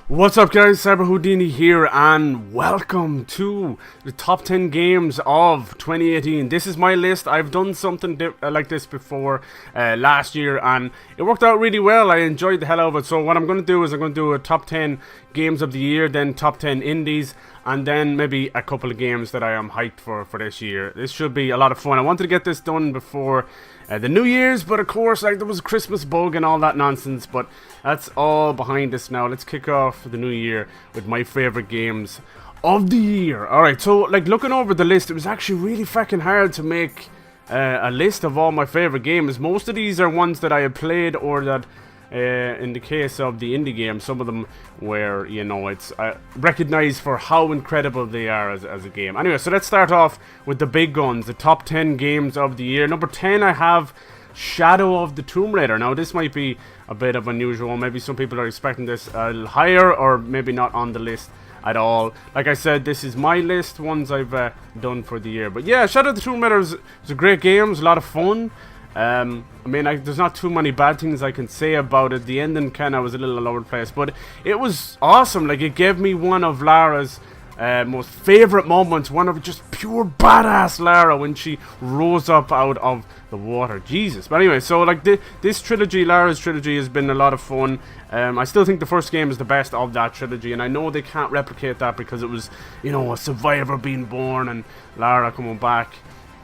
What's up guys, CyberHoudini here and welcome to the top 10 games of 2018. This is my list. I've done something like this before last year and it worked out really well. I enjoyed the hell out of it. So what I'm going to do is I'm going to do a top 10 games of the year, then top 10 indies, and then maybe a couple of games that I am hyped for this year. This should be a lot of fun. I wanted to get this done before the New Year's, but of course, like, there was a Christmas bug and all that nonsense, but that's all behind us now. Let's kick off the new year with my favorite games of the year. Alright, so like looking over the list, it was actually really fucking hard to make a list of all my favorite games. Most of these are ones that I have played, or that in the case of the indie games, some of them where, you know, it's recognized for how incredible they are as a game. Anyway, so let's start off with the big guns, the top 10 games of the year. Number 10, I have Shadow of the Tomb Raider. Now, this might be a bit of unusual. Maybe some people are expecting this a little higher, or maybe not on the list at all. Like I said, this is my list, ones I've done for the year. But yeah, Shadow of the Tomb Raider is a great game. It was a lot of fun. I mean, there's not too many bad things I can say about it. The ending kind of was a little all over the place, but it was awesome. Like, it gave me one of Lara's most favorite moments, one of just pure badass Lara when she rose up out of the water. Jesus. But anyway, so like this trilogy, Lara's trilogy, has been a lot of fun. I still think the first game is the best of that trilogy, and I know they can't replicate that because it was, you know, a survivor being born and Lara coming back.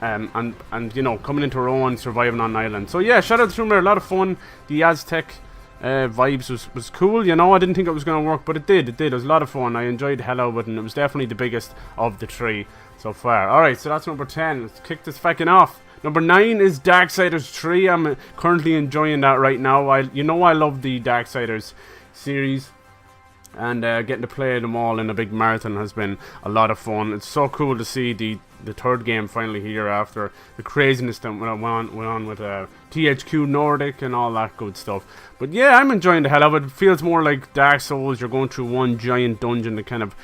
And you know, coming into her own, surviving on an island. So yeah, Shadow of the Tomb Raider, a lot of fun. The Aztec vibes was cool, you know. I didn't think it was going to work, but it did. It was a lot of fun. I enjoyed the hell out of it, and it was definitely the biggest of the three so far. Alright, so that's number 10. Let's kick this fucking off. Number 9 is Darksiders 3. I'm currently enjoying that right now. I love the Darksiders series. And getting to play them all in a big marathon has been a lot of fun. It's so cool to see the third game finally here after the craziness that went on with THQ Nordic and all that good stuff. But yeah, I'm enjoying the hell out of it. It feels more like Dark Souls. You're going through one giant dungeon that kind of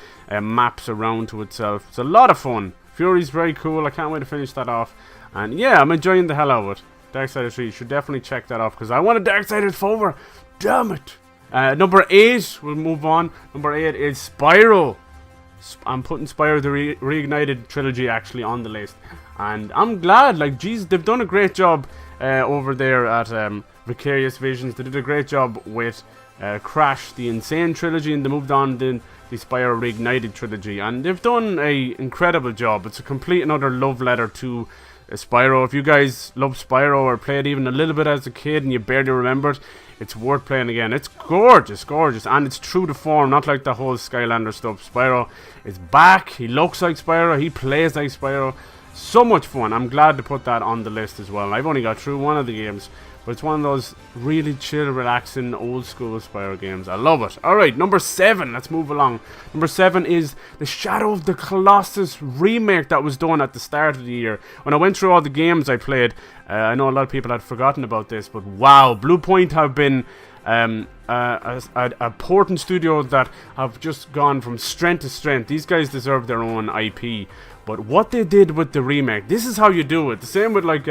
maps around to itself. It's a lot of fun. Fury's very cool. I can't wait to finish that off. And yeah, I'm enjoying the hell out of it. Darksiders 3, you should definitely check that off because I want a Darksiders 4. Damn it. Number 8, we'll move on. Number 8 is Spyro. I'm putting Spyro the Reignited trilogy actually on the list. And I'm glad, like, geez, they've done a great job over there at Vicarious Visions. They did a great job with Crash, the Insane trilogy, and they moved on to the Spyro Reignited trilogy. And they've done an incredible job. It's a complete and utter love letter to Spyro. If you guys love Spyro or played even a little bit as a kid and you barely remember it, it's worth playing again. It's gorgeous, and it's true to form, not like the whole Skylander stuff. Spyro is back. He looks like Spyro. He plays like Spyro. So much fun. I'm glad to put that on the list as well. I've only got through one of the games, but it's one of those really chill, relaxing, old school Spyro games. I love it. Alright, number 7. Let's move along. Number 7 is the Shadow of the Colossus remake that was done at the start of the year. When I went through all the games I played, I know a lot of people had forgotten about this, but wow, Blue Point have been a porting studio that have just gone from strength to strength. These guys deserve their own IP. But what they did with the remake, this is how you do it. The same with like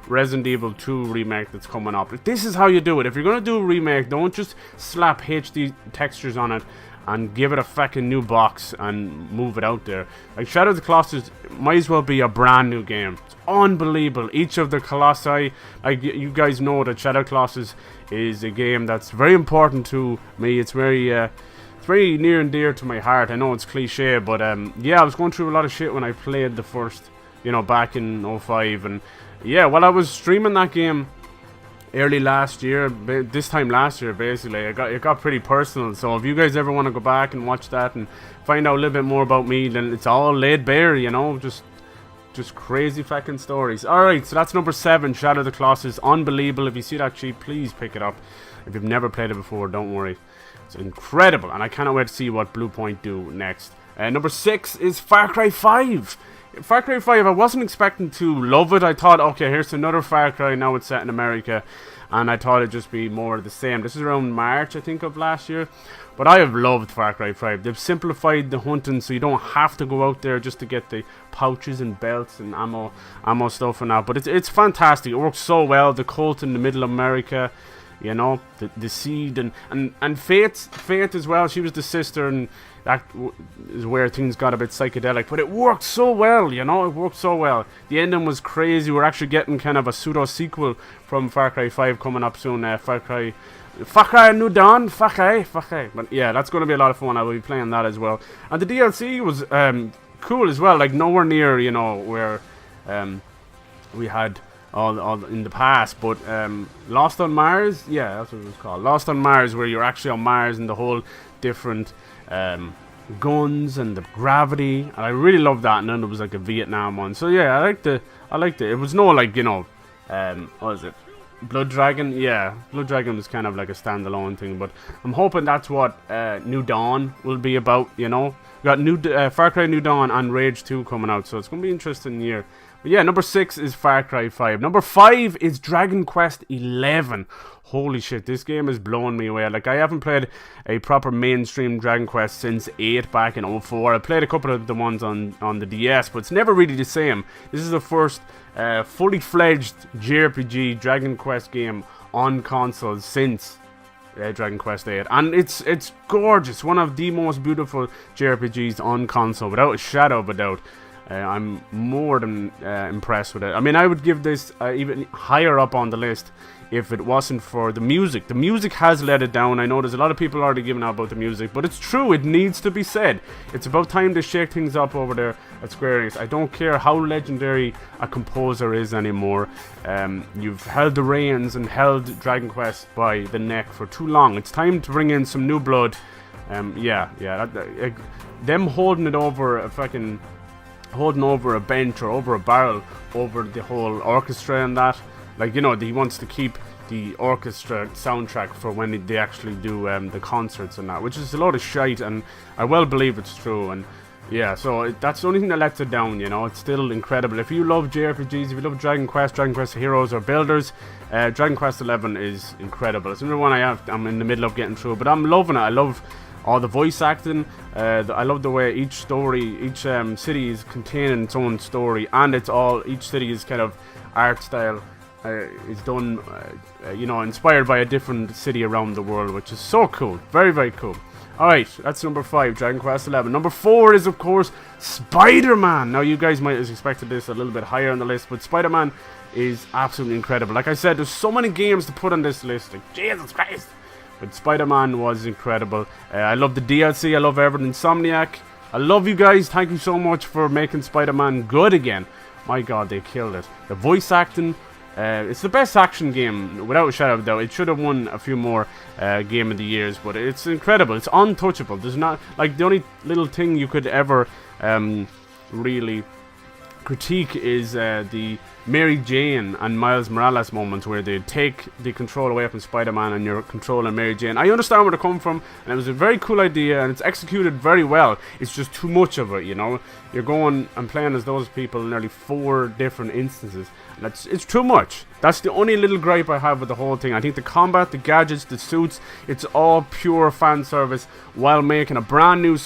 Resident Evil 2 remake that's coming up. This is how you do it. If you're going to do a remake, don't just slap HD textures on it and give it a fucking new box and move it out there. Like, Shadow of the Colossus might as well be a brand new game. It's unbelievable. Each of the Colossi, like, you guys know that Shadow of the Colossus is a game that's very important to me. It's very near and dear to my heart. I know it's cliche, but yeah, I was going through a lot of shit when I played the first, you know, back in 05, and yeah, while I was streaming that game early last year, this time last year basically, it got pretty personal. So if you guys ever want to go back and watch that and find out a little bit more about me, then it's all laid bare, you know, just crazy fucking stories. Alright, so that's number 7, Shadow of the Colossus. Unbelievable. If you see that cheap, please pick it up. If you've never played it before, don't worry. It's incredible, and I cannot wait to see what Blue Point do next. Number 6 is Far Cry 5. Far Cry 5, I wasn't expecting to love it. I thought, okay, here's another Far Cry, now it's set in America, and I thought it'd just be more of the same. This is around March, I think, of last year. But I have loved Far Cry 5. They've simplified the hunting, so you don't have to go out there just to get the pouches and belts and ammo stuff and that. But it's fantastic. It works so well. The cult in the middle of America, you know, the seed and Faith as well. She was the sister, and that is where things got a bit psychedelic, but it worked so well, you know, it worked so well. The ending was crazy. We're actually getting kind of a pseudo sequel from Far Cry 5 coming up soon. Far Cry New Dawn, but yeah, that's going to be a lot of fun. I will be playing that as well, and the DLC was cool as well, like nowhere near, you know, where we had all in the past, but Lost on Mars, yeah, that's what it was called, Lost on Mars, where you're actually on Mars and the whole different guns and the gravity, and I really loved that. And then there was like a Vietnam one, so yeah, I liked it. It was no, like, you know, what is it, Blood Dragon? Yeah, Blood Dragon was kind of like a standalone thing, but I'm hoping that's what New Dawn will be about, you know. We got Far Cry New Dawn and Rage 2 coming out, so it's going to be an interesting year. But yeah, number 6 is Far Cry 5. Number 5 is Dragon Quest 11. Holy shit, this game is blowing me away. Like, I haven't played a proper mainstream Dragon Quest since 8 back in 04. I played a couple of the ones on the DS, but it's never really the same. This is the first fully fledged JRPG Dragon Quest game on consoles since Dragon Quest 8, and it's gorgeous. One of the most beautiful JRPGs on console, without a shadow of a doubt. I'm more than impressed with it. I mean, I would give this even higher up on the list if it wasn't for the music. The music has let it down. I know there's a lot of people already giving out about the music, but it's true, it needs to be said. It's about time to shake things up over there at Square Enix. I don't care how legendary a composer is anymore. You've held the reins and held Dragon Quest by the neck for too long. It's time to bring in some new blood. Them holding it over a fucking... holding over a bench or over a barrel over the whole orchestra and that, like, you know, he wants to keep the orchestra soundtrack for when they actually do the concerts and that, which is a lot of shite, and I well believe it's true. And yeah, so that's the only thing that lets it down, you know. It's still incredible. If you love JRPGs, if you love Dragon Quest Heroes or Builders, Dragon Quest 11 is incredible. It's another one I'm in the middle of getting through, but I'm loving it. I love all the voice acting. I love the way each city is containing its own story, and each city is kind of art style is done, you know, inspired by a different city around the world, which is so cool. Very, very cool. Alright, that's number 5, Dragon Quest 11. Number 4 is, of course, Spider-Man. Now, you guys might have expected this a little bit higher on the list, but Spider-Man is absolutely incredible. Like I said, there's so many games to put on this list. Like, Jesus Christ. But Spider-Man was incredible. I love the DLC. I love everything. Insomniac, I love you guys. Thank you so much for making Spider-Man good again. My God, they killed it. The voice acting, it's the best action game, without a shadow of a doubt. It should have won a few more Game of the Years, but it's incredible. It's untouchable. There's not, like, the only little thing you could ever really critique is the Mary Jane and Miles Morales moments where they take the control away from Spider-Man and you're controlling Mary Jane. I understand where they're coming from, and it was a very cool idea, and it's executed very well. It's just too much of it, you know. You're going and playing as those people in nearly 4 different instances, and it's too much. That's the only little gripe I have with the whole thing. I think the combat, the gadgets, the suits, it's all pure fan service while making a brand new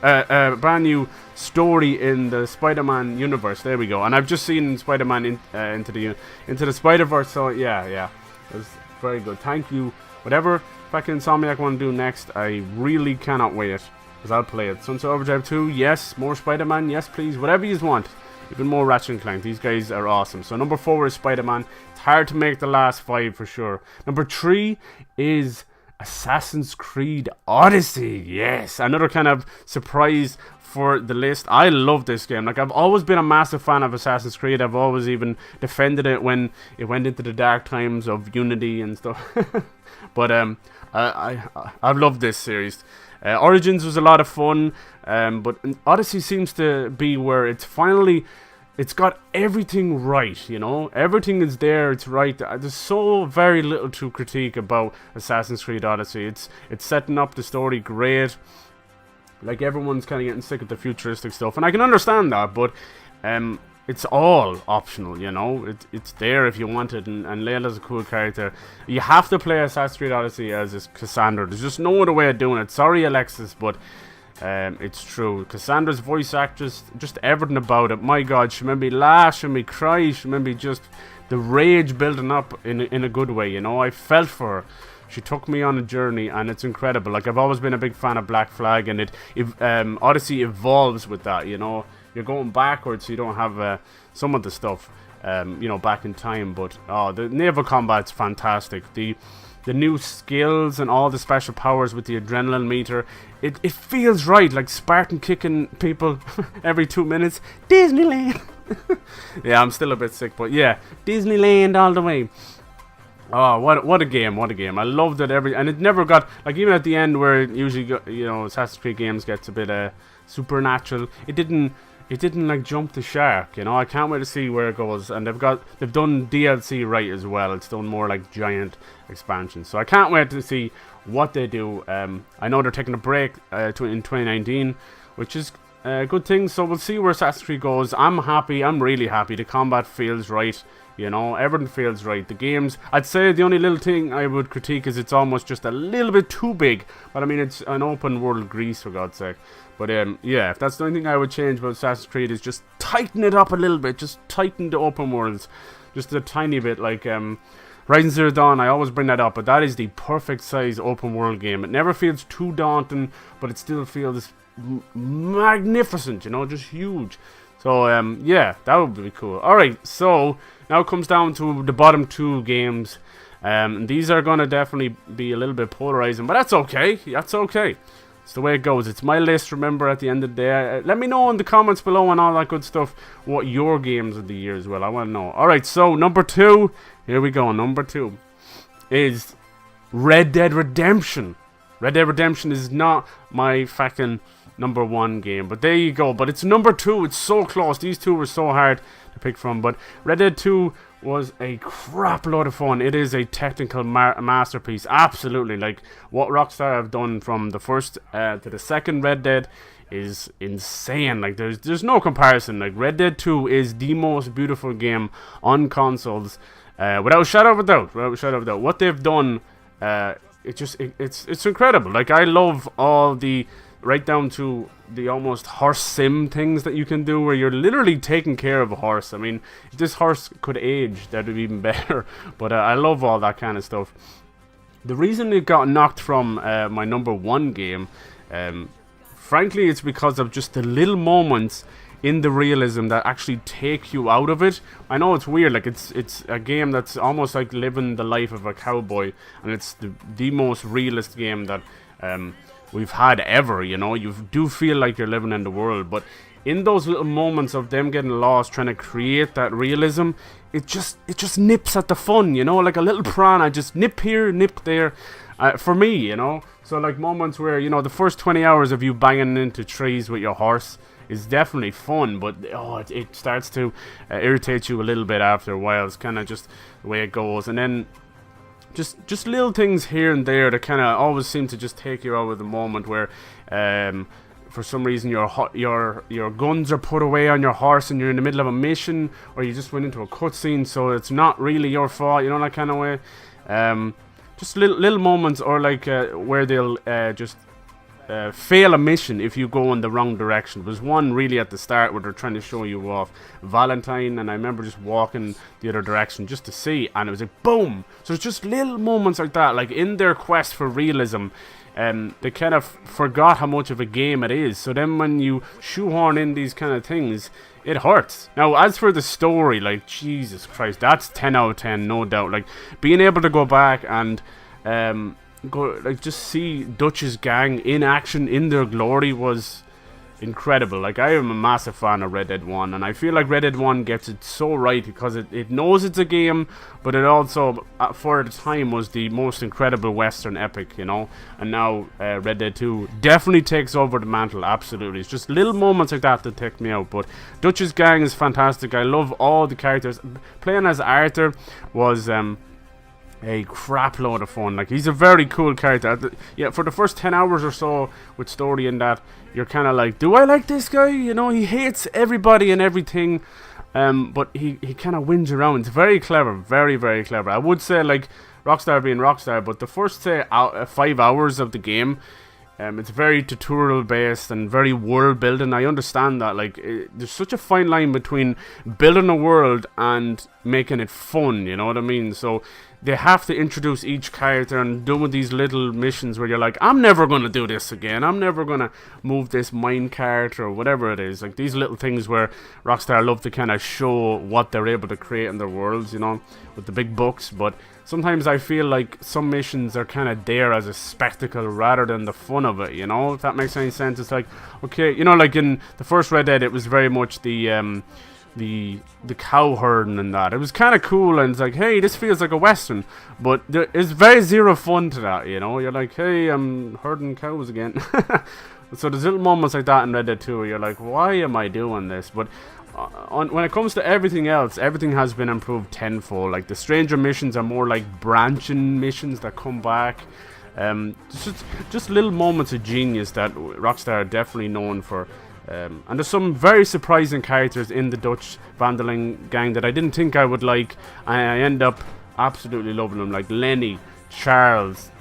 brand new story in the Spider-Man universe. There we go. And I've just seen Spider-Man into the Spider-Verse, so yeah, it's very good. Thank you. Whatever fucking Insomniac want to do next, I really cannot wait, because I'll play it. Sunset Overdrive 2, yes. More Spider-Man, yes please. Whatever you want. Even more Ratchet and Clank. These guys are awesome. So number 4 is Spider-Man. It's hard to make the last 5 for sure. Number 3 is Assassin's Creed Odyssey. Yes, another kind of surprise for the list. I love this game. Like, I've always been a massive fan of Assassin's Creed. I've always even defended it when it went into the dark times of Unity and stuff. But I've loved this series. Origins was a lot of fun, but Odyssey seems to be where it's got everything right, you know? Everything is there, it's right. There's so very little to critique about Assassin's Creed Odyssey. It's setting up the story great. Like, everyone's kind of getting sick of the futuristic stuff, and I can understand that, but it's all optional, you know? It's there if you want it, and Layla's a cool character. You have to play Assassin's Creed Odyssey as Cassandra. There's just no other way of doing it. Sorry, Alexis, but it's true. Cassandra's voice actress, just everything about it. My God, she made me laugh, she made me cry, she made me just the rage building up in a good way, you know. I felt for her. She took me on a journey, and it's incredible. Like, I've always been a big fan of Black Flag, and Odyssey evolves with that, you know. You're going backwards, so you don't have some of the stuff, you know, back in time. But the naval combat's fantastic. The new skills and all the special powers with the adrenaline meter, it feels right. Like Spartan kicking people every 2 minutes. Disneyland. Yeah, I'm still a bit sick, but yeah, Disneyland all the way. Oh, what a game, what a game. I loved it and it never got, like, even at the end where it usually, you know, Assassin's Creed games gets a bit supernatural, it didn't like jump the shark, you know. I can't wait to see where it goes, and they've done DLC right as well. It's done more like giant expansions, so I can't wait to see what they do. I know they're taking a break in 2019, which is a good thing, so we'll see where Assassin's Creed goes. I'm happy, I'm really happy. The combat feels right. You know, everything feels right. The games, I'd say the only little thing I would critique is it's almost just a little bit too big. But I mean, it's an open world Gris, for God's sake. But yeah, if that's the only thing I would change about Assassin's Creed is just tighten it up a little bit. Just tighten the open worlds just a tiny bit. Like Horizon Zero Dawn, I always bring that up, but that is the perfect size open world game. It never feels too daunting, but it still feels magnificent, you know, just huge. So yeah, that would be cool. Alright, so now it comes down to the bottom 2 games. These are going to definitely be a little bit polarizing, but that's okay. That's okay. It's the way it goes. It's my list, remember, at the end of the day. Let me know in the comments below and all that good stuff what your games of the year as well. I want to know. Alright, so number 2. Here we go. Number 2 is Red Dead Redemption. Red Dead Redemption is not my fucking number 1 game, but there you go. But it's number 2. It's so close. These two were so hard to pick from, but Red Dead 2 was a crap load of fun. It is a technical masterpiece, absolutely. Like, what Rockstar have done from the first to the second Red Dead is insane. Like, there's no comparison. Like, Red Dead 2 is the most beautiful game on consoles, without a shadow of a doubt. What they've done, it's incredible. Like, I love all the, right down to the almost horse sim things that you can do, where you're literally taking care of a horse. I mean, if this horse could age, that would be even better. But I love all that kind of stuff. The reason it got knocked from my number 1 game, frankly, it's because of just the little moments in the realism that actually take you out of it. I know it's weird, like it's a game that's almost like living the life of a cowboy, and it's the most realist game that we've had ever, you know. You do feel like you're living in the world, but in those little moments of them getting lost trying to create that realism, it just nips at the fun, you know, like a little piranha, just nip here, nip there, for me, you know. So like moments where, you know, the first 20 hours of you banging into trees with your horse is definitely fun, but it starts to irritate you a little bit after a while. It's kind of just the way it goes, and then just little things here and there that kind of always seem to just take you out of the moment, where for some reason your guns are put away on your horse and you're in the middle of a mission, or you just went into a cutscene, so it's not really your fault, you know, that kind of way. Just little moments, or like where they'll just fail a mission if you go in the wrong direction. There's one really at the start where they're trying to show you off Valentine, and I remember just walking the other direction just to see, and it was like boom. So it's just little moments like that, like in their quest for realism, they kind of forgot how much of a game it is. So then when you shoehorn in these kind of things, it hurts. Now, as for the story, like, Jesus Christ, that's 10 out of 10, no doubt. Like, being able to go back and just see Dutch's gang in action in their glory was incredible. Like, I am a massive fan of Red Dead 1, and I feel like Red Dead 1 gets it so right because it knows it's a game, but it also, for the time, was the most incredible Western epic, you know. And now Red Dead 2 definitely takes over the mantle, absolutely. It's just little moments like that take me out, but Dutch's gang is fantastic. I love all the characters. Playing as Arthur was a crap load of fun. Like, he's a very cool character. Yeah, for the first 10 hours or so with story in that, you're kind of like, do I like this guy? You know, he hates everybody and everything, but he kind of wins around. It's very clever, very, very clever. I would say, like, Rockstar being Rockstar, but the first, say, 5 hours of the game, It's very tutorial based and very world building. I understand that. Like, there's such a fine line between building a world and making it fun. You know what I mean? So they have to introduce each character and do these little missions where you're like, I'm never gonna do this again. I'm never gonna move this mine cart or whatever it is. Like these little things where Rockstar love to kind of show what they're able to create in their worlds, you know, with the big books. But sometimes I feel like some missions are kind of there as a spectacle rather than the fun of it, you know, if that makes any sense. It's like, okay, you know, like in the first Red Dead, it was very much the cow herding and that. It was kind of cool, and it's like, hey, this feels like a western, but there is very zero fun to that, you know. You're like, hey, I'm herding cows again. So there's little moments like that in Red Dead 2 where you're like, why am I doing this? But when it comes to everything else, everything has been improved tenfold. Like the stranger missions are more like branching missions that come back. Just little moments of genius that Rockstar are definitely known for. And there's some very surprising characters in the Dutch Vandeling gang that I didn't think I would like, and I end up absolutely loving them, like Lenny, Charles,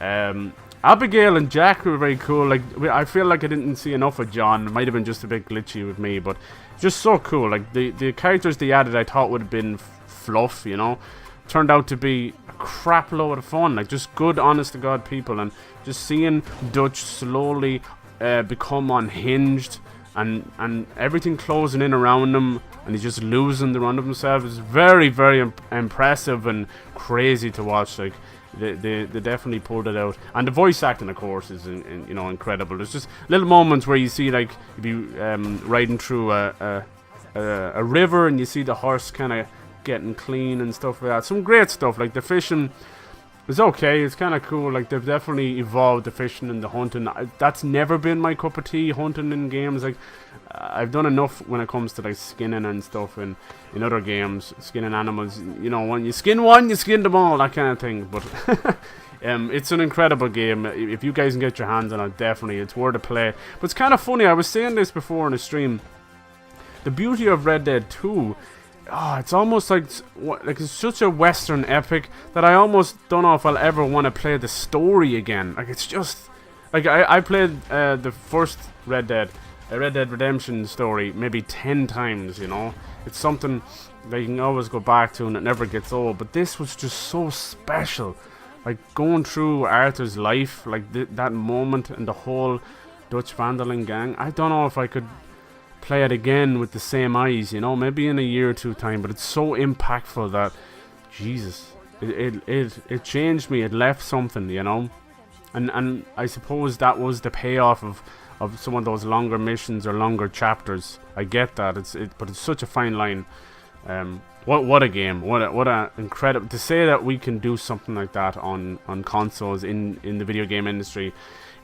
Abigail and Jack were very cool. Like, I feel like I didn't see enough of John. It might have been just a bit glitchy with me, but just so cool. Like the characters they added I thought would have been fluff, you know, turned out to be a crap load of fun. Like just good, honest to God people, and just seeing Dutch slowly become unhinged. And everything closing in around him, and he's just losing the run of himself. It's very, very impressive and crazy to watch. Like they definitely pulled it out, and the voice acting, of course, is you know, incredible. There's just little moments where you see, like, you be riding through a river, and you see the horse kind of getting clean and stuff like that. Some great stuff. Like the fishing is okay. It's kind of cool. Like they've definitely evolved the fishing and the hunting. That's never been my cup of tea, hunting in games. Like I've done enough when it comes to like skinning and stuff in other games, skinning animals. You know, when you skin one, you skin them all, that kind of thing. But it's an incredible game. If you guys can get your hands on it, definitely it's worth a play. But it's kind of funny. I was saying this before in a stream. The beauty of Red Dead 2. Oh, it's almost like it's such a western epic that I almost don't know if I'll ever want to play the story again. Like it's just like I played the first Red Dead Redemption story maybe 10 times, you know. It's something that you can always go back to and it never gets old. But this was just so special. Like going through Arthur's life, like that moment and the whole Dutch Vandeling gang. I don't know if I could play it again with the same eyes, you know, maybe in a year or two time, but it's so impactful that Jesus, it changed me. It left something, you know, and I suppose that was the payoff of some of those longer missions or longer chapters. I get that, but it's such a fine line. What a game, what a incredible, to say that we can do something like that on consoles in the video game industry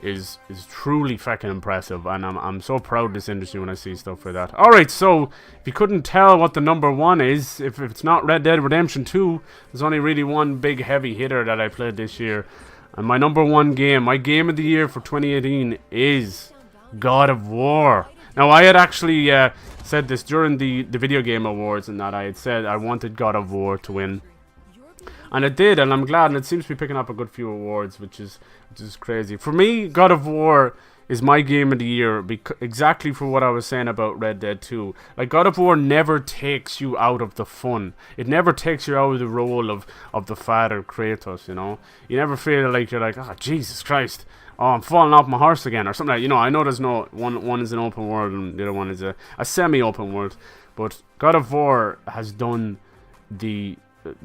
is truly fucking impressive, and I'm so proud of this industry when I see stuff like that. Alright, so if you couldn't tell what the number one is, if it's not Red Dead Redemption 2, there's only really one big heavy hitter that I played this year, and my number one game, my game of the year for 2018 is God of War. Now I had actually said this during the video game awards, and that I had said I wanted God of War to win. And it did, and I'm glad, and it seems to be picking up a good few awards, which is crazy. For me, God of War is my game of the year, exactly for what I was saying about Red Dead 2. Like, God of War never takes you out of the fun. It never takes you out of the role of the father Kratos, you know. You never feel like you're like, oh, Jesus Christ, oh, I'm falling off my horse again, or something like that. You know, I know there's no, one is an open world, and the other one is a semi-open world. But God of War has done the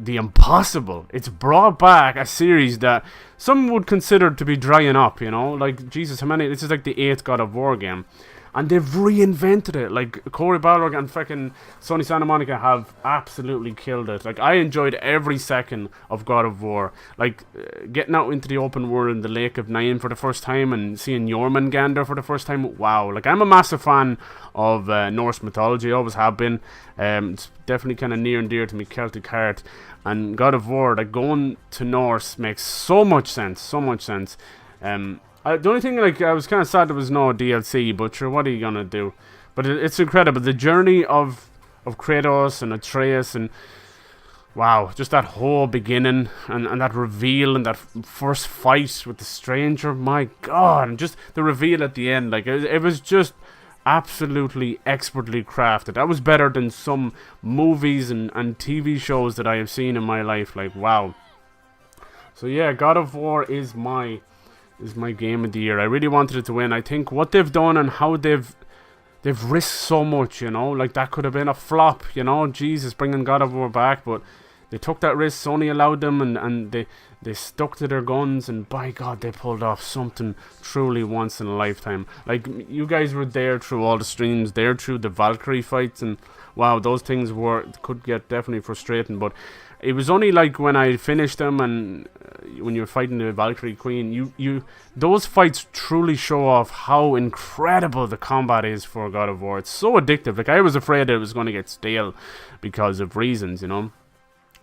impossible. It's brought back a series that some would consider to be drying up, you know, like, Jesus, how many, this is like the 8th God of War game, and they've reinvented it. Like, Cory Balrog and fucking Sony Santa Monica have absolutely killed it. Like, I enjoyed every second of God of War. Like, getting out into the open world in the Lake of Nine for the first time and seeing Jormungandr for the first time. Wow. Like, I'm a massive fan of Norse mythology. I always have been. It's definitely kind of near and dear to me, Celtic heart. And God of War, like, going to Norse makes so much sense. So much sense. The only thing, like, I was kind of sad there was no DLC, but sure, what are you gonna do? But it's incredible, the journey of Kratos and Atreus, and wow, just that whole beginning and that reveal and that first fight with the stranger, my god, and just the reveal at the end, like it was just absolutely expertly crafted. That was better than some movies and TV shows that I have seen in my life. Like, wow. So yeah, God of War is my game of the year. I really wanted it to win. I think what they've done and how they've risked so much, you know, like that could have been a flop, you know, Jesus, bringing God of War back, but they took that risk. Sony allowed them, and they stuck to their guns, and by God, they pulled off something truly once in a lifetime. Like, you guys were there through all the streams, there through the Valkyrie fights, and wow, those things could get definitely frustrating, but it was only like when I finished them and when you're fighting the Valkyrie Queen, those fights truly show off how incredible the combat is for God of War. It's so addictive. Like, I was afraid it was going to get stale because of reasons, you know.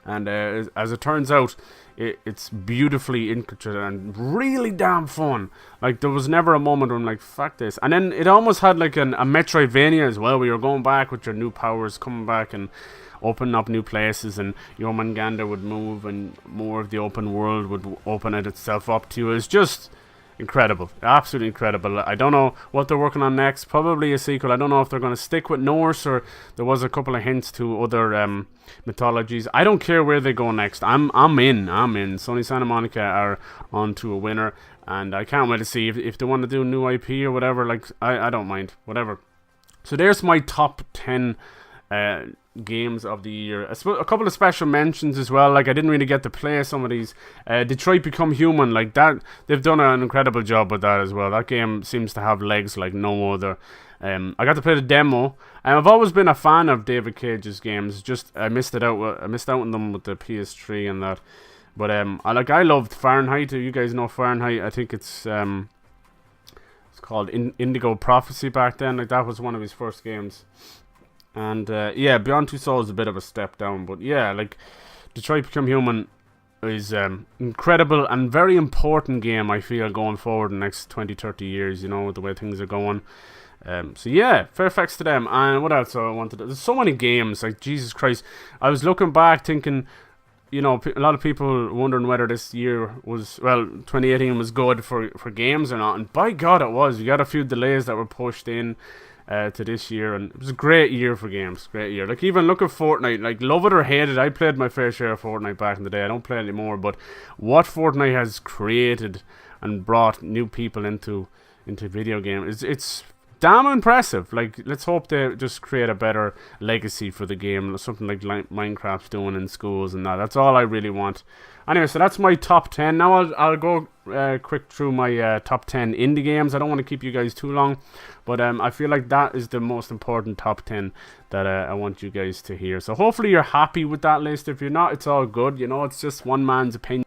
And as it turns out, it's beautifully intricate and really damn fun. Like, there was never a moment where I'm like, fuck this. And then it almost had like a Metroidvania as well, where you're going back with your new powers, coming back and opening up new places, and Jormungandr would move and more of the open world would open itself up to you. It's just incredible, absolutely incredible. I don't know what they're working on next. Probably a sequel. I don't know if they're going to stick with Norse, or there was a couple of hints to other mythologies. I don't care where they go next. I'm in. Sony Santa Monica are on to a winner, and I can't wait to see if they want to do a new IP or whatever. Like, I don't mind, whatever. So there's my top 10 games of the year. A couple of special mentions as well. Like, I didn't really get to play some of these. Detroit Become Human, like that, they've done an incredible job with that as well. That game seems to have legs like no other. I got to play the demo, and I've always been a fan of David Cage's games. Just I missed out on them with the PS3 and that. But I loved Fahrenheit. You guys know Fahrenheit. I think it's called Indigo Prophecy back then. Like, that was one of his first games. And yeah, Beyond Two Souls is a bit of a step down, but yeah, like Detroit Become Human is incredible and very important game, I feel, going forward in the next 20-30 years, you know, with the way things are going. So yeah, fair facts to them. And what else I wanted to, there's so many games, like Jesus Christ. I was looking back thinking, you know, a lot of people wondering whether this year was, well, 2018 was good for games or not, and by God it was. You got a few delays that were pushed in to this year, and it was a great year for games. Great year. Like, even look at Fortnite, like, love it or hate it, I played my fair share of Fortnite back in the day. I don't play it anymore, but what Fortnite has created and brought new people into video games, it's damn impressive. Like, let's hope they just create a better legacy for the game, something like Minecraft's doing in schools and that. That's all I really want. Anyway, so that's my top 10. Now I'll go quick through my top 10 indie games. I don't want to keep you guys too long, but I feel like that is the most important top 10 that I want you guys to hear. So hopefully you're happy with that list. If you're not, it's all good. You know, it's just one man's opinion.